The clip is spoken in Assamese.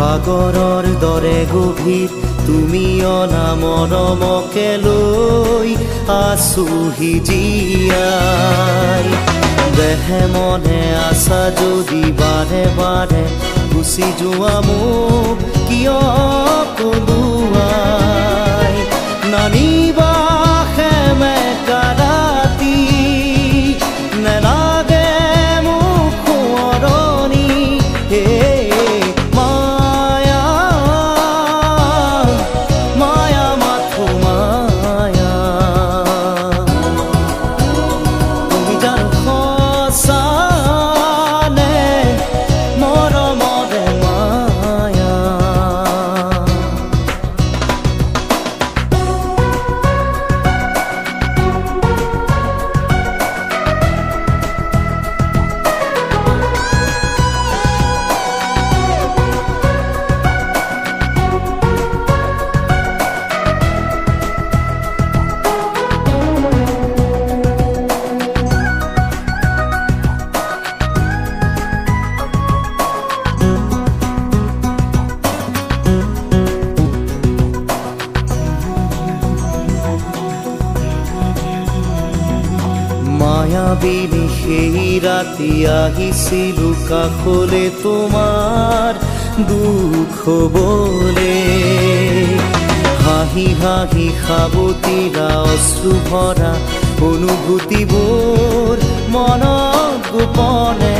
সাগৰৰ দৰে গভীৰ তুমি অনা মৰমকে লৈ আছোহি জীয়াই দেহে মনে আছা যদি বাৰে বাৰে গুচি যোৱা মোক কিয় কলোৱাই নানিবা সেমেকা ৰাতি নেলাগে মোক সোঁৱৰণি হে মায়া মায়া মাথো মায়া তুমি জানো সঁচা নে মৰমৰে মায়া মায়াবিনী সেই ৰাতি আহিছিলো কাষলে তোমাৰ দুখ হবলে হাঁহি হাঁহি সাবতিৰা অশ্ৰু ভৰা অনুভূতিবোৰ মনত গোপনে